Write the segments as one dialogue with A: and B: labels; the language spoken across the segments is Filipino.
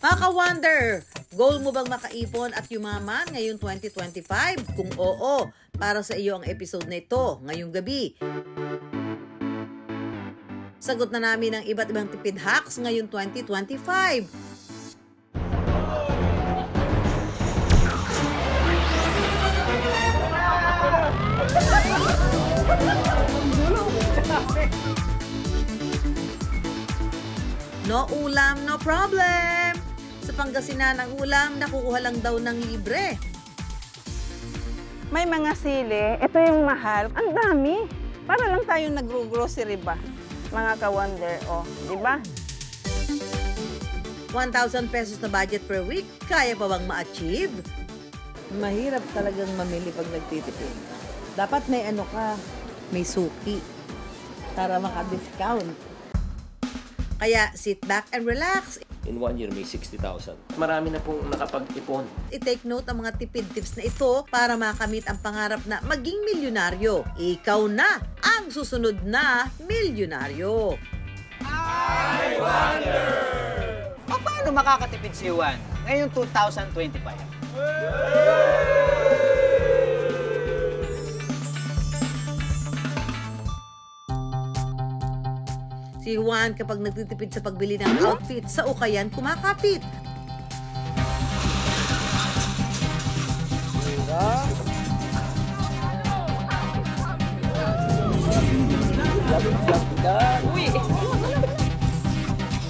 A: Mga ka-wonder, goal mo bang makaipon at yumaman ngayong 2025? Kung oo, para sa iyo ang episode na ito ngayong gabi. Sagot na namin ang iba't ibang tipid hacks ngayong 2025. No ulam, no problem! Sa Pangasinan, ang ulam nakukuha lang daw ng libre.
B: May mga sili, ito yung mahal. Ang dami. Para lang tayong nagro-grocery ba? Mga ka-wonder, oh, di ba?
A: 1,000 pesos na budget per week, kaya pa bang ma-achieve? Mahirap talagang mamili pag nagtitipid. Dapat may may suki para maka-discount. Kaya sit back and relax.
C: In 1 year, may 60,000. Marami na pong nakapag-ipon.
A: I-take note ang mga tipid tips na ito para makamit ang pangarap na maging milyonaryo. Ikaw na ang susunod na milyonaryo.
D: I wonder! Paano makakatipid si Juan ngayong 2025?
A: Si Juan kapag nagtitipid sa pagbili ng outfit sa ukayan, kumakapit.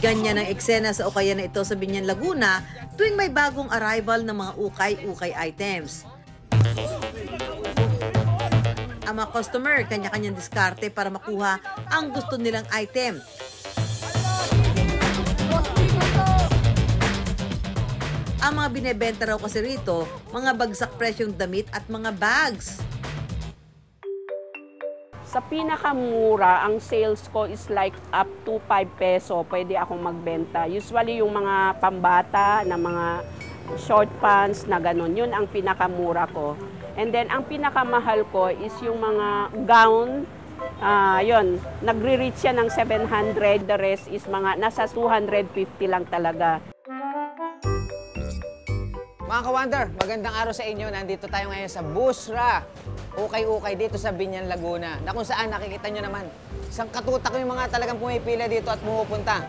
A: Ganyan ang eksena sa ukayan na ito sa Biñan, Laguna tuwing may bagong arrival ng mga ukay-ukay items. Ang mga customer, kanya-kanyang diskarte para makuha ang gusto nilang item. Ang mga binebenta raw kasi rito, mga bagsak presyong damit at mga bags.
B: Sa pinakamura, ang sales ko is like up to 5 peso. Pwede akong magbenta. Usually yung mga pambata na mga short pants na ganun, yun ang pinakamura ko. And then, ang pinakamahal ko is yung mga gown. Yun, nagre-reach yan ng 700. The rest is mga nasa 250 lang talaga.
D: Mga ka-wonder, magandang araw sa inyo. Nandito tayo ngayon sa Busra. Ukay-ukay dito sa Biñan, Laguna. Na kung saan nakikita nyo naman, isang katutak yung mga talagang pumipila dito at pumupunta.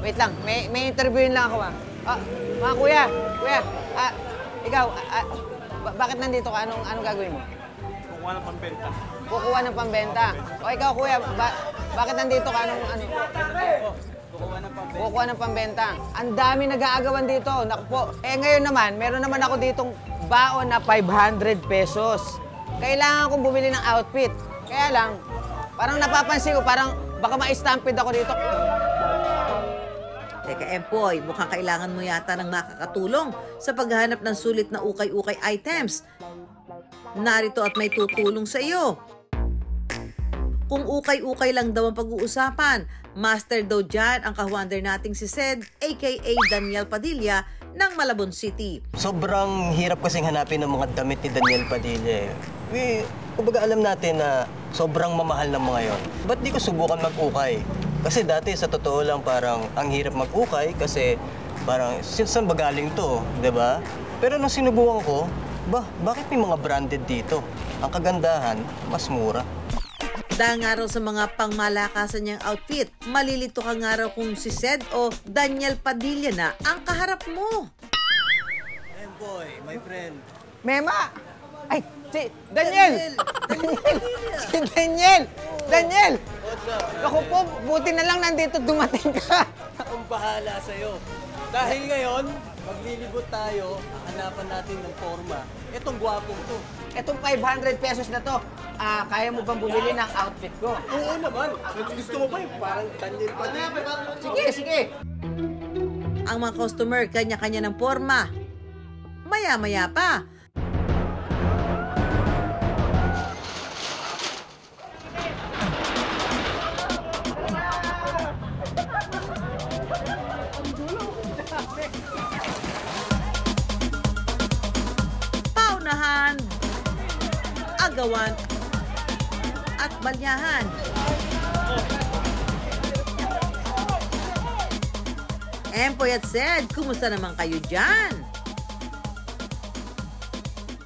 D: Wait lang, may interviewin lang ako. Mga kuya, ikaw, bakit nandito ka? Anong gagawin mo?
E: Kukuha ng pambenta.
D: Kukuha ng pambenta. O ikaw kuya, bakit nandito ka? Kukuha ng pambenta. Ang dami nag-aagawan dito. Naku po. Ngayon naman, meron naman ako ditong baon na 500 pesos. Kailangan kong bumili ng outfit. Kaya lang, parang napapansin ko, parang baka ma-stampede ako dito.
A: Teka, Empoy, mukhang kailangan mo yata ng makakatulong sa paghahanap ng sulit na ukay-ukay items. Narito at may tutulong sa iyo. Kung ukay-ukay lang daw ang pag-uusapan, master daw dyan ang ka-wonder nating si Sed, aka Daniel Padilla, ng Malabon City.
F: Sobrang hirap kasing hanapin ng mga damit ni Daniel Padilla. Kumbaga alam natin na sobrang mamahal ng mga yon. Ba't di ko subukan mag-ukay? Kasi dati sa totoo lang parang ang hirap mag-ukay kasi parang saan ba galing to, 'di ba? Pero nung sinubukan ko, bakit may mga branded dito? Ang kagandahan, mas mura.
A: Dahil nga raw sa mga pangmalakasan niyang outfit, malilito ka nga raw kung si Sed o Daniel Padilla na ang kaharap mo.
E: Empoy, my friend.
D: Mema! Ay, si Daniel! Si Daniel! Daniel! Ako po, buti na lang nandito dumating ka.
E: Akong bahala sa'yo. Dahil ngayon, maglilibot tayo, hanapan natin ng forma. Itong gwapong to.
D: Itong 500 pesos na to, kaya mo bang bumili ng outfit ko?
E: Oo naman. Gusto mo ba yung parang Daniel pa din?
D: Sige!
A: Ang mga customer, kanya-kanya ng forma. Maya-maya pa. Paunahan, agawan, at balyahan. Empoy at Sed, kumusta naman kayo dyan?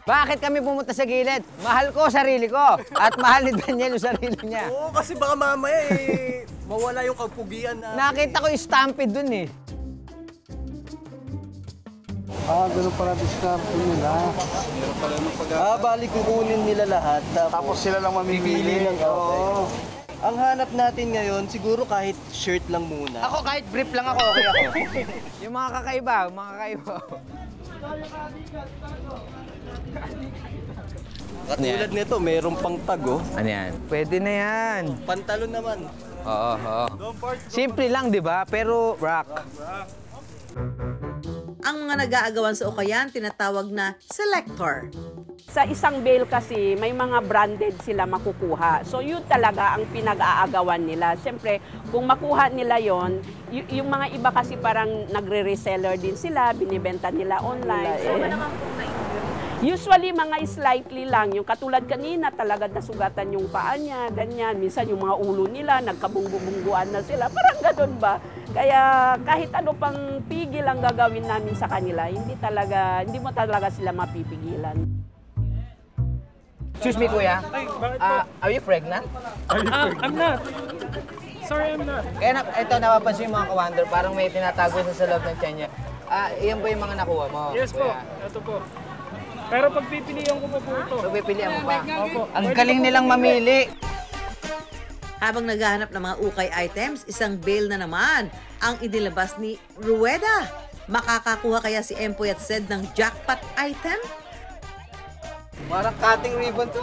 D: Bakit kami pumunta sa gilid? Mahal ko sarili ko. At mahal ni Daniel yung sarili niya.
E: Oo, kasi baka mamaya mawala yung kapugian na.
D: Nakita ko yung stampede dun eh.
G: Ganun pala discount nila.
F: Bali kukunin nila lahat.
G: Tapos sila lang mamimili.
F: ng okay. Ang hanap natin ngayon, siguro kahit shirt lang muna.
D: Ako kahit brief lang ako, okay ako. Yung mga kakaiba.
F: Katulad nito, merong pang tag, oh.
D: Ano yan? Pwede na yan.
F: Pantalon naman.
D: Oo. Simple lang, di ba? Pero rock.
A: Ang mga nag-aagawan sa ukayan, tinatawag na selector.
B: Sa isang bale kasi, may mga branded sila makukuha. So yun talaga ang pinag-aagawan nila. Siyempre, kung makuha nila yon, yung mga iba kasi parang nagre-reseller din sila, binibenta nila online. Usually, mga slightly lang. Yung katulad kanina, talaga nasugatan yung paa niya, ganyan. Minsan yung mga ulo nila, nagkabunggu-bungguan na sila. Parang ganun ba? Kaya kahit ano pang pigil ang gagawin namin sa kanila, hindi mo talaga sila mapipigilan.
D: Excuse me, kuya. Are you pregnant?
H: I'm not. Sorry, I'm not.
D: Kaya ito, napapansin yung mga ka-wonder, parang may tinatago sa loob ng tiyan niya. Iyan ba yung mga nakuha mo?
H: Yes po,
D: kuya?
H: ito po. Pero pagpipilian ko pa po ito.
D: So, pipilian mo pa?
H: Opo.
D: Ang galing nilang mamili.
A: Habang naghahanap ng mga ukay items, isang bale na naman ang inilabas ni Rueda. Makakakuha kaya si Empoy at Sed ng jackpot item?
D: Parang cutting ribbon to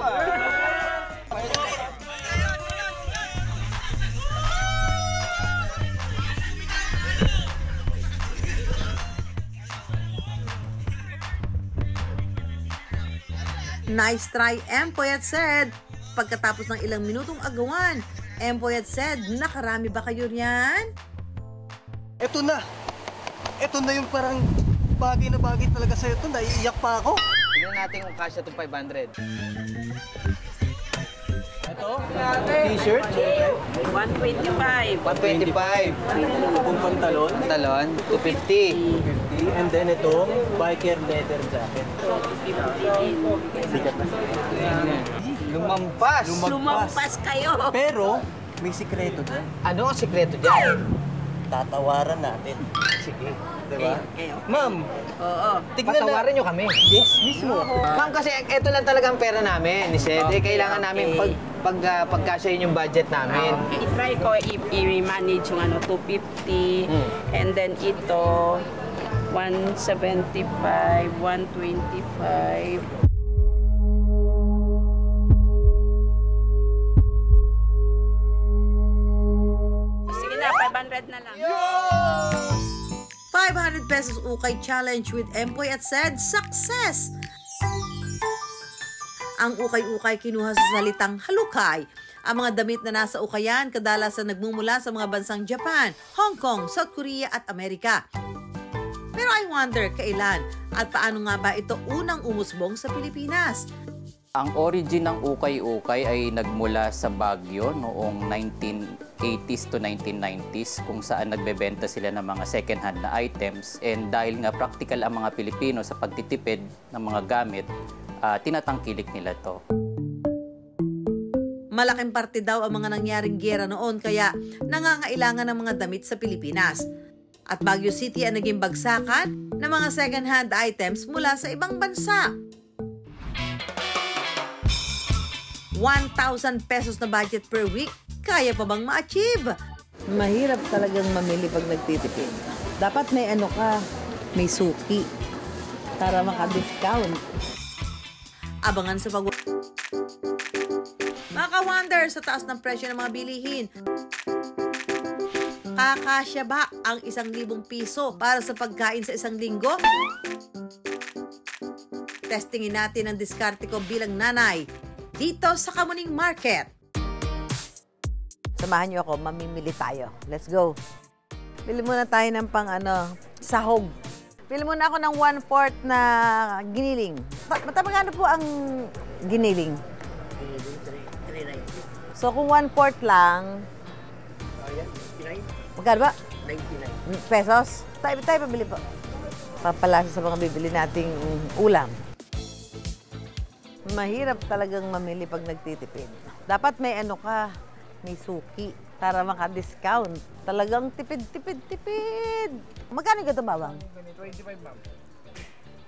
A: Nice try, Empoy at Sed. Pagkatapos ng ilang minutong agawan, Empoy at Sed, nakarami ba kayo riyan?
F: Ito na yung parang bagay na bagay talaga sa'yo ito. Naiiyak pa ako.
D: Tignan natin kung kasya itong 500.
E: Ito, t-shirt,
B: 125.
D: 125.
F: Itong pantalon,
D: Talon, 250.
F: 50. And then itong biker leather jacket.
D: Lumampas.
B: Lumampas kayo.
F: Pero, may sikreto dyan.
D: Ano ang sikreto dyan?
F: Tatawaran natin.
D: Sige.
F: Diba?
B: Okay.
F: Ma'am,
B: Oo.
F: tignan na.
D: Patawarin nyo kami.
F: Yes, mismo.
D: Ma'am, kasi ito lang talaga ang pera namin ni Sed. Kailangan namin pagkasya yun yung budget namin.
B: I-try ko i-manage yung 250. And then ito, 175, 125. Sige na, 500 na lang.
A: 500 pesos ukay challenge with Empoy at Sed, success! Ang ukay-ukay kinuha sa salitang halukay. Ang mga damit na nasa ukayan kadalasan nagmumula sa mga bansang Japan, Hong Kong, South Korea at Amerika. Pero I wonder kailan at paano nga ba ito unang umusbong sa Pilipinas?
I: Ang origin ng ukay-ukay ay nagmula sa Baguio noong 1980s to 1990s kung saan nagbebenta sila ng mga second-hand na items. And dahil nga practical ang mga Pilipino sa pagtitipid ng mga gamit, tinatangkilik nila to.
A: Malaking parte daw ang mga nangyaring giyera noon kaya nangangailangan ng mga damit sa Pilipinas. At Baguio City ang naging bagsakan ng mga second-hand items mula sa ibang bansa. 1,000 pesos na budget per week, kaya pa bang ma-achieve?
J: Mahirap talagang mamili pag nagtitipid. Dapat may may suki para maka-discount.
A: Abangan sa Mga ka-wonder, sa taas ng presyo ng mga bilihin, kakasya ba ang 1,000 piso para sa pagkain sa isang linggo? Testingin natin ang diskarte ko bilang nanay dito sa Kamuning Market.
J: Samahan niyo ako, mamimili tayo. Let's go. Pili muna tayo ng sahog. Pili muna ako ng 1/4 na giniling. Magkano po ang giniling? So kung 1/4 lang, magkano ba? Pesos? Tayo pabili po. Papalasa sa mga bibili nating ulam. Mahirap talagang mamili pag nagtitipid. Dapat may ano ka, may suki para maka-discount. Talagang tipid. Magkano ganito, Bawang?
H: 25, ma'am.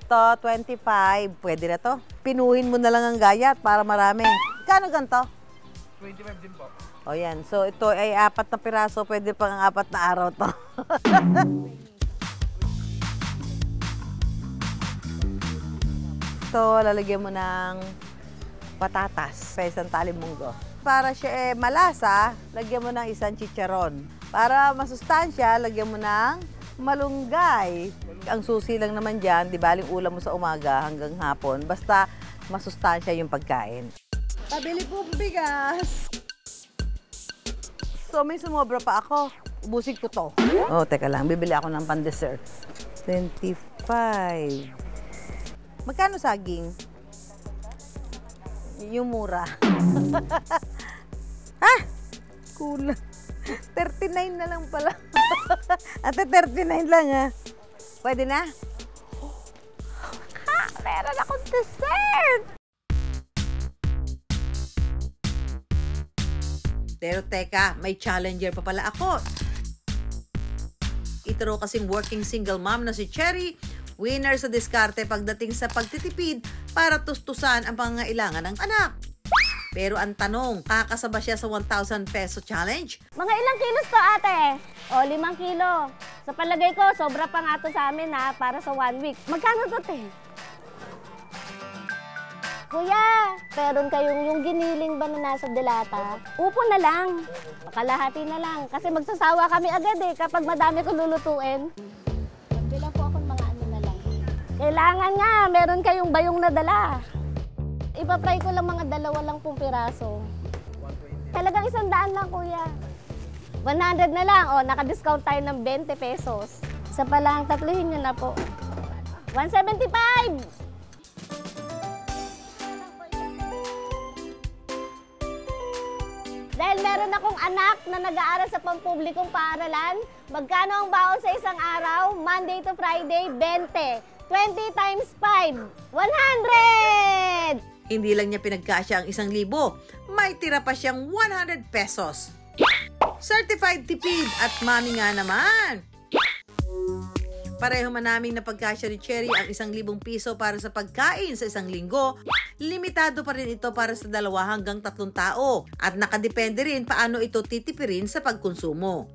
J: To, 25. Pwede na to. Pinuhin mo na lang ang gayat para marami. Kano ganito?
H: 25 din po.
J: O yan. So, ito ay 4 na piraso. Pwede pang 4 na araw to. Ito, lalagyan mo ng patatas. Isang tali munggo. Para siya malasa, lagyan mo ng isang chicharon. Para masustansya, lagyan mo ng malunggay. Ang susi lang naman dyan, di baling ulam mo sa umaga hanggang hapon. Basta masustansya yung pagkain. Pabili po bigas. So, may sumobra pa ako. Ubusin ko to. Oh, teka lang. Bibili ako ng pan-dessert. 25. Magkano saging? Yung mura. Ha? Kulang. 39 na lang pala. Ate, 39 lang ha. Pwede na? Ha! Meron akong dessert!
A: Pero teka, may challenger pa pala ako. Ito raw kasing working single mom na si Cherry, winner sa diskarte pagdating sa pagtitipid para tustusan ang pangangailangan ng anak. Pero ang tanong, kakasaba siya sa 1,000 peso challenge?
K: Mga ilang kilos to, ate? O, 5 kilo. Sa palagay ko, sobra pa nga to sa amin ha, para sa 1 week. Magkano to, te? Kuya, meron kayong yung giniling ba na nasa delata? Upo na lang. Kalahati na lang. Kasi magsasawa kami agad eh kapag madami ko lulutuin. Bila po ako mga ano na lang. Kailangan nga, meron kayong bayong na dala. Ipapry ko lang mga 2 lang pong piraso. Talagang 100 lang, kuya. 100 na lang. O, naka-discount tayo ng 20 pesos. Isa pa lang, tatluhin nyo na po. 175! Dahil meron akong anak na nag-aaral sa pampublikong paaralan, magkano ang baon sa isang araw? Monday to Friday, 20. 20 times 5, 100!
A: Hindi lang niya pinagkasya ang 1,000, may tira pa siyang 100 pesos. Certified tipid at mami nga naman. Pareho man naming napagkasya ni Cherry ang 1,000 piso para sa pagkain sa 1 linggo, limitado pa rin ito para sa 2 hanggang 3 tao at nakadepende rin paano ito titipirin sa pagkonsumo.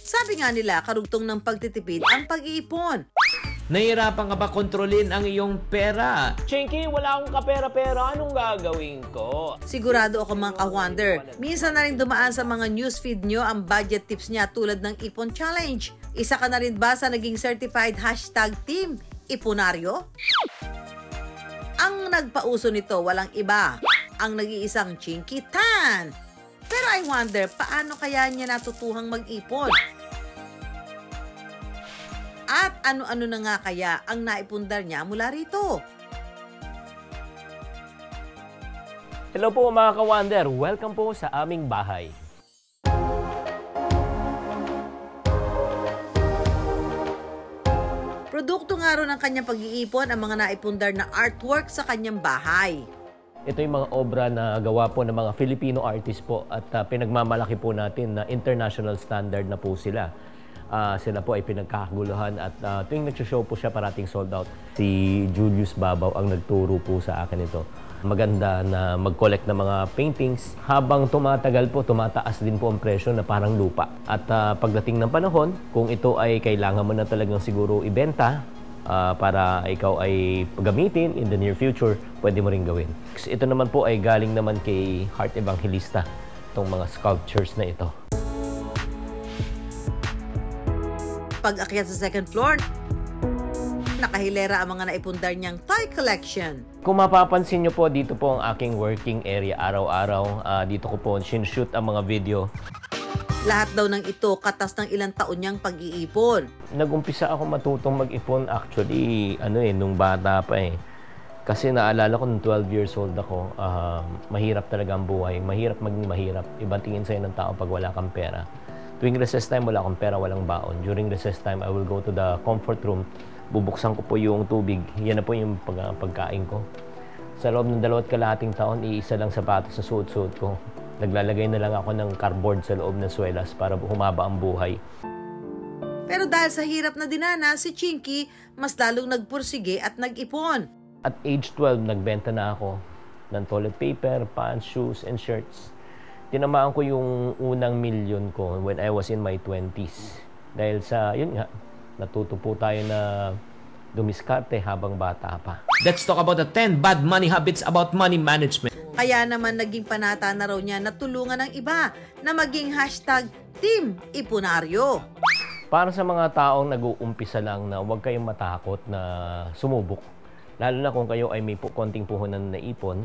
A: Sabi nga nila, karugtong ng pagtitipid ang pag-iipon.
L: Nahihirapan ka ba kontrolin ang iyong pera? Chinky, wala akong kapera-pera. Anong gagawin ko?
A: Sigurado ako mga ka-wonder, minsan na rin dumaan sa mga newsfeed nyo ang budget tips niya tulad ng Ipon Challenge. Isa ka na rin ba sa naging certified #team Iponaryo? Ang nagpauso nito walang iba, ang nag-iisang Chinky Tan. Pero I wonder, paano kaya niya natutuhang mag-ipon? At ano-ano na nga kaya ang naipundar niya mula rito?
C: Hello po mga ka-wonder, welcome po sa aming bahay.
A: Produkto nga rin ng kanyang pag-iipon ang mga naipundar na artwork sa kanyang bahay.
C: Ito yung mga obra na gawa po ng mga Filipino artist po at pinagmamalaki po natin na international standard na po sila. Sila po ay pinagkakaguluhan at tuwing nagsishow po siya parating sold out. Si Julius Babaw ang nagturo po sa akin ito. Maganda na mag-collect ng mga paintings. Habang tumatagal po, tumataas din po ang presyo na parang lupa. At pagdating ng panahon, kung ito ay kailangan mo na talagang siguro ibenta para ikaw ay gamitin in the near future, pwede mo rin gawin. Ito naman po ay galing naman kay Heart Evangelista, itong mga sculptures na ito.
A: Pag-akyat sa 2nd floor, nakahilera ang mga naipundar niyang toy collection.
C: Kung mapapansin nyo po, dito po ang aking working area araw-araw. Dito ko po sinshoot ang mga video.
A: Lahat daw ng ito katas ng ilang taon niyang pag-iipon.
C: Nag-umpisa ako matutong mag-ipon actually, nung bata pa eh. Kasi naalala ko nung 12 years old ako, mahirap talaga ang buhay. Mahirap maging mahirap. Ibang tingin sa'yo ng tao pag wala kang pera. Tuwing recess time, wala akong pera, walang baon. During recess time, I will go to the comfort room. Bubuksan ko po yung tubig. Yan na po yung pagkain ko. Sa loob ng 2 kalahating taon, iisa lang sapatos sa suot-suot ko. Naglalagay na lang ako ng cardboard sa loob ng swelas para humaba ang buhay.
A: Pero dahil sa hirap na dinana, si Chinky mas lalong nagpursige at nag-ipon.
C: At age 12, nagbenta na ako ng toilet paper, pants, shoes, and shirts. Tinamaan ko yung unang milyon ko when I was in my 20s. Dahil sa, yun nga, natuto po tayo na dumiskarte habang bata pa.
L: Let's talk about the 10 bad money habits about money management.
A: Kaya naman naging panata na raw niya na tulungan ng iba na maging #Team Ipunaryo.
C: Para sa mga taong nag-uumpisa lang na huwag kayong matakot na sumubok. Lalo na kung kayo ay may konting puhunan na ipon,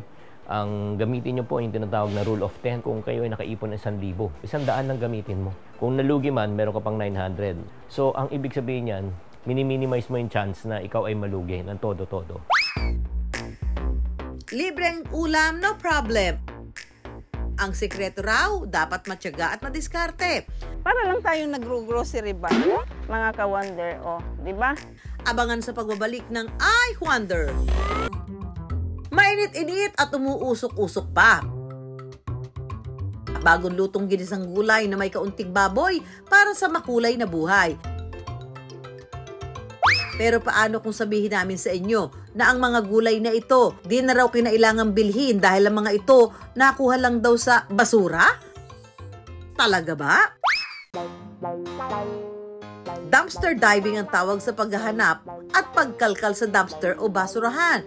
C: ang gamitin nyo po yung tinatawag na rule of 10. Kung kayo ay nakaipon ng 1,000, 100 lang gamitin mo. Kung nalugi man, meron ka pang 900. So, ang ibig sabihin yan, mini-minimize mo yung chance na ikaw ay malugi ng todo-todo.
A: Libreng ulam, no problem. Ang sekreto raw, dapat matyaga at madiskarte.
B: Para lang tayong nagro-grocery ba, mga ka-wonder, di ba?
A: Abangan sa pagbabalik ng I Wonder. Mainit-init at umuusok-usok pa. Bagong lutong ginisang gulay na may kaunting baboy para sa makulay na buhay. Pero paano kung sabihin namin sa inyo na ang mga gulay na ito di na raw kinailangang bilhin dahil ang mga ito nakuha lang daw sa basura? Talaga ba? Dumpster diving ang tawag sa paghahanap at pagkalkal sa dumpster o basurahan.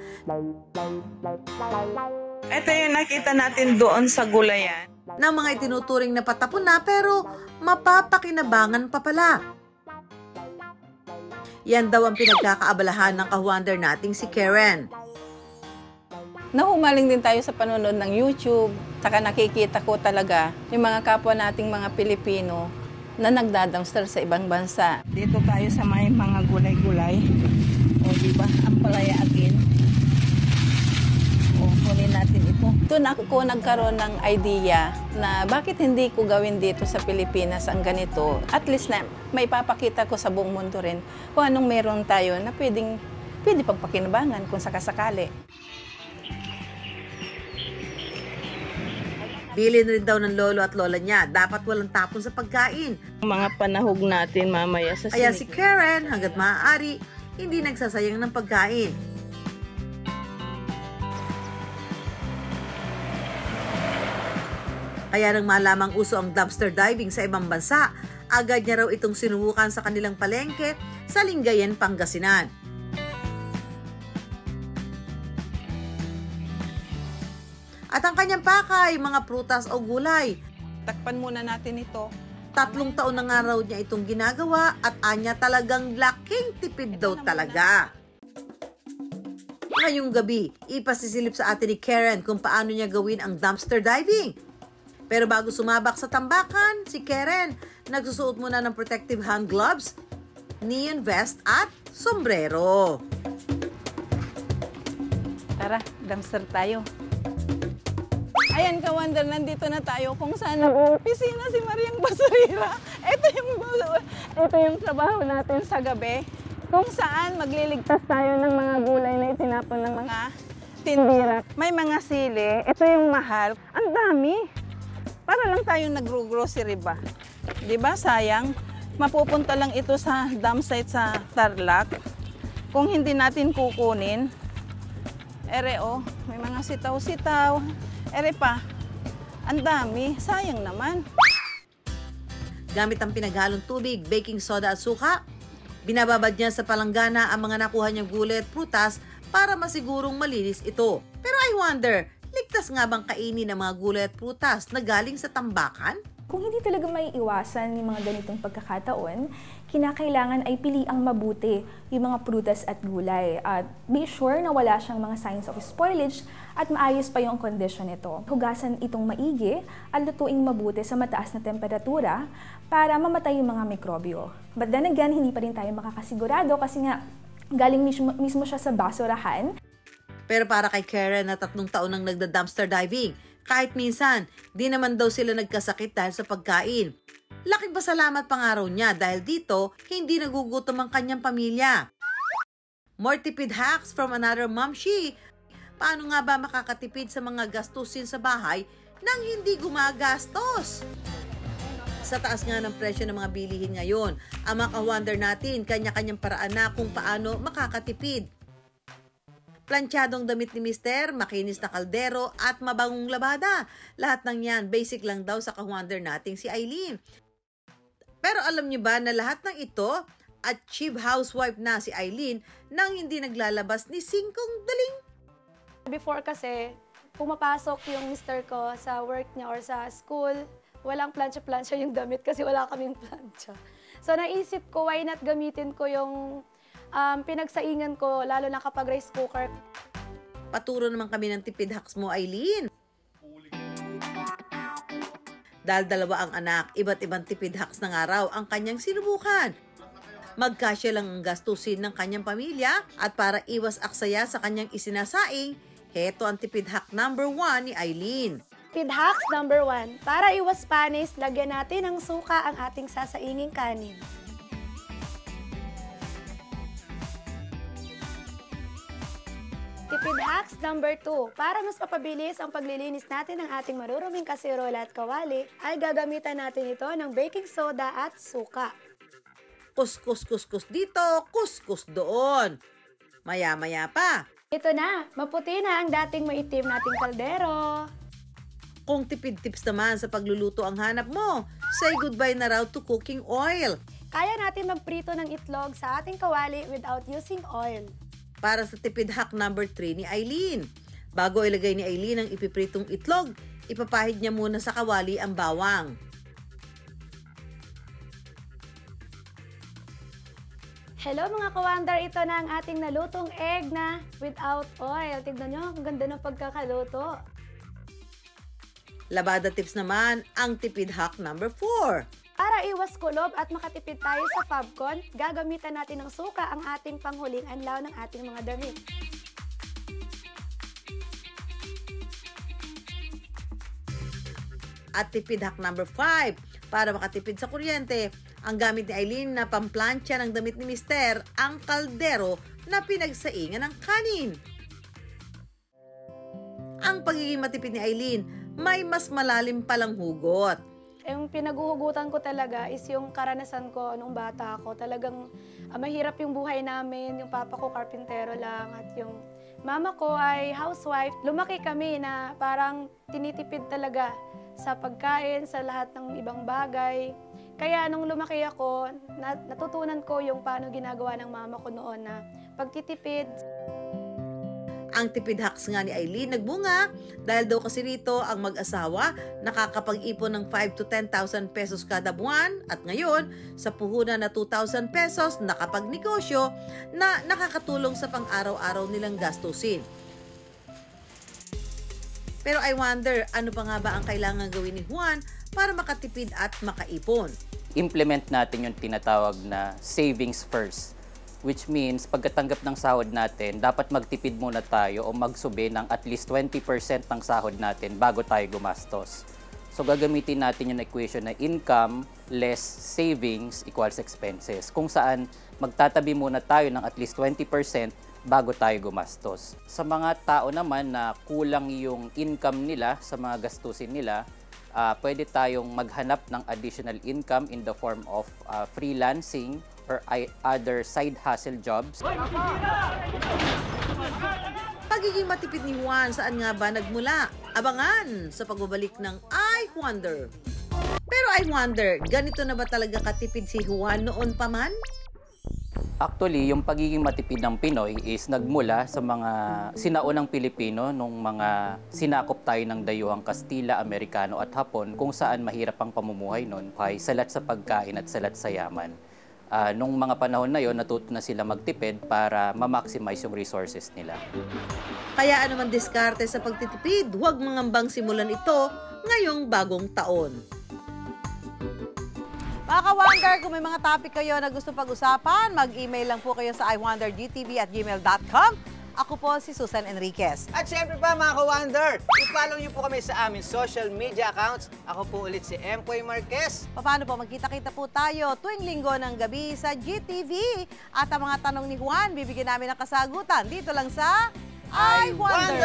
M: Ito yung nakita natin doon sa gulayan.
A: Na mga itinuturing na patapon na pero mapapakinabangan pa pala. Yan daw ang pinagkakaabalahan ng ka-wonder nating si Karen.
M: Nahumaling din tayo sa panonood ng YouTube. Taka nakikita ko talaga yung mga kapwa nating mga Pilipino na nagdadumpster sa ibang bansa. Dito tayo sa may mga gulay-gulay. O diba, ang palaya again. O kunin natin ito. Doon ako nagkaroon ng idea na bakit hindi ko gawin dito sa Pilipinas ang ganito. At least na may papakita ko sa buong mundo rin kung anong meron tayo na pwede pagpakinabangan kung sakasakali.
A: Bilin rin daw ng lolo at lola niya, dapat walang tapon sa pagkain.
M: Mga panahog natin mamaya sa
A: Kaya si Karen, hanggat maaari, hindi nagsasayang ng pagkain. Kaya nang malamang uso ang dumpster diving sa ibang bansa, agad niya raw itong sinubukan sa kanilang palengke sa Lingayen, Pangasinan. At ang kanyang pakay, mga prutas o gulay.
M: Takpan muna natin ito.
A: 3 taon na nga raw niya itong ginagawa at anya talagang laking tipid daw talaga. Ngayong gabi, ipasisilip sa atin ni Karen kung paano niya gawin ang dumpster diving. Pero bago sumabak sa tambakan, si Karen nagsusuot muna ng protective hand gloves, neon vest at sombrero.
M: Tara, dumpster tayo. Ayan ka-wonder, nandito na tayo kung saan nag-opisina si Mariang Basurira. Ito yung trabaho natin sa gabi. Kung saan magliligtas tayo ng mga gulay na itinapon ng mga tindira. May mga sili, ito yung mahal. Ang dami. Para lang tayong nagro-grocery ba? Diba, sayang? Mapupunta lang ito sa dump site sa Tarlac. Kung hindi natin kukunin, may mga sitaw-sitaw. Pa, ang dami, sayang naman.
A: Gamit ang pinaghalong tubig, baking soda at suka, binababad niya sa palanggana ang mga nakuha niyang gulay at prutas para masigurong malinis ito. Pero I wonder, ligtas nga bang kainin ang mga gulay at prutas na galing sa tambakan?
N: Kung hindi talaga may iwasan yung mga ganitong pagkakataon, kinakailangan ay piliang mabuti yung mga prutas at gulay. At be sure na wala siyang mga signs of spoilage at maayos pa yung condition nito. Hugasan itong maigi at lutuing mabuti sa mataas na temperatura para mamatay yung mga mikrobyo. But then again, hindi pa rin tayo makakasigurado kasi nga galing mismo siya sa basurahan.
A: Pero para kay Karen na 3 taon nang nagda-dumpster diving, kahit minsan, di naman daw sila nagkasakit dahil sa pagkain. Laking pasalamat pangaraw niya dahil dito hindi nagugutom ang kanyang pamilya. More tipid hacks from another momshi. Paano nga ba makakatipid sa mga gastusin sa bahay nang hindi gumagastos? Sa taas nga ng presyo ng mga bilihin ngayon, ang maka-wonder natin kanya-kanyang paraan na kung paano makakatipid. Planchadong damit ni Mister, makinis na kaldero at mabangong labada. Lahat ng yan, basic lang daw sa ka-wonder nating si Aileen. Pero alam niyo ba na lahat ng ito, achieve housewife na si Aileen nang hindi naglalabas ni singkong daling?
O: Before kasi, pumapasok yung mister ko sa work niya or sa school, walang plancha-plancha yung damit kasi wala kaming plancha. So naisip ko, why not gamitin ko yung pinagsaingan ko, lalo na kapag rice cooker.
A: Paturo naman kami ng tipid hacks mo, Aileen. Dahil dalawa ang anak, iba't ibang tipid hacks ng araw ang kanyang sinubukan. Magkasya lang ang gastusin ng kanyang pamilya at para iwas aksaya sa kanyang isinasaing, heto ang tipid hack number 1 ni Aileen.
O: Tipid hacks number 1, para iwas panis, lagyan natin ng suka ang ating sasainging kanin. Tipid hacks number 2, para mas mapabilis ang paglilinis natin ng ating maruruming kasirola at kawali, ay gagamitan natin ito ng baking soda at suka.
A: Kuskus dito, kuskus doon. Maya-maya pa.
O: Ito na, maputi na ang dating maitim nating kaldero.
A: Kung tipid tips naman sa pagluluto ang hanap mo, say goodbye na raw to cooking oil.
O: Kaya natin magprito ng itlog sa ating kawali without using oil.
A: Para sa tipid hack number 3 ni Aileen. Bago ilagay ni Aileen ang ipipritong itlog, ipapahid niya muna sa kawali ang bawang.
O: Hello mga ka-wonder, ito na ang ating nalutong egg na without oil. Tignan nyo, ang ganda ng pagkakaluto.
A: Labada tips naman ang tipid hack number 4.
O: Para iwas kulob at makatipid tayo sa Fabcon, gagamitan natin ng suka ang ating panghuling anlaw ng ating mga damit.
A: At tipid hack number 5, para makatipid sa kuryente, ang gamit ni Aileen na pamplansya ng damit ni Mister, ang kaldero na pinagsaingan ng kanin. Ang pagiging matipid ni Aileen, may mas malalim palang hugot.
O: Yung pinaguhugutan ko talaga is yung karanasan ko nung bata ako. Talagang mahirap yung buhay namin, yung papa ko karpintero lang at yung mama ko ay housewife. Lumaki kami na parang tinitipid talaga sa pagkain, sa lahat ng ibang bagay. Kaya nung lumaki ako, natutunan ko yung paano ginagawa ng mama ko noon na pagtitipid.
A: Ang tipid hacks nga ni Aileen nagbunga dahil daw kasi rito ang mag-asawa nakakapag-ipon ng 5 to 10,000 pesos kada buwan at ngayon sa puhunan na 2,000 pesos nakapagnegosyo na nakakatulong sa pang-araw-araw nilang gastusin. Pero I wonder, ano pa nga ba ang kailangan gawin ni Juan para makatipid at makaipon?
I: Implement natin yung tinatawag na savings first. Which means, pagkatanggap ng sahod natin, dapat magtipid muna tayo o magsubi ng at least 20% ng sahod natin bago tayo gumastos. So, gagamitin natin yung equation na income less savings equals expenses. Kung saan, magtatabi muna tayo ng at least 20% bago tayo gumastos. Sa mga tao naman na kulang yung income nila sa mga gastusin nila, pwede tayong maghanap ng additional income in the form of freelancing or other side hustle jobs.
A: Pagiging matipid ni Juan, saan nga ba nagmula? Abangan sa pagbabalik ng I Wonder. Pero I wonder, ganito na ba talaga katipid si Juan noon pa man?
I: Actually, yung pagiging matipid ng Pinoy is nagmula sa mga sinaunang Pilipino nung mga sinakop tayo ng dayuhang Kastila, Amerikano at Hapon kung saan mahirap ang pamumuhay noon ay salat sa pagkain at salat sa yaman. Nung mga panahon na yon, natuto na sila magtipid para ma-maximize yung resources nila.
A: Kaya anuman diskarte sa pagtitipid, huwag mangambang simulan ito ngayong bagong taon.
J: Mga ka-wonder, kung may mga topic kayo na gusto pag-usapan, mag-email lang po kayo sa iwondergtv@gmail.com Ako po si Susan Enriquez.
D: At syempre pa mga ka-Wonder, i-follow niyo po kami sa aming social media accounts. Ako po ulit si Empoy Marquez.
J: Paano po, magkita-kita po tayo tuwing linggo ng gabi sa GTV. At ang mga tanong ni Juan, bibigyan namin ng kasagutan dito lang sa I Wonder!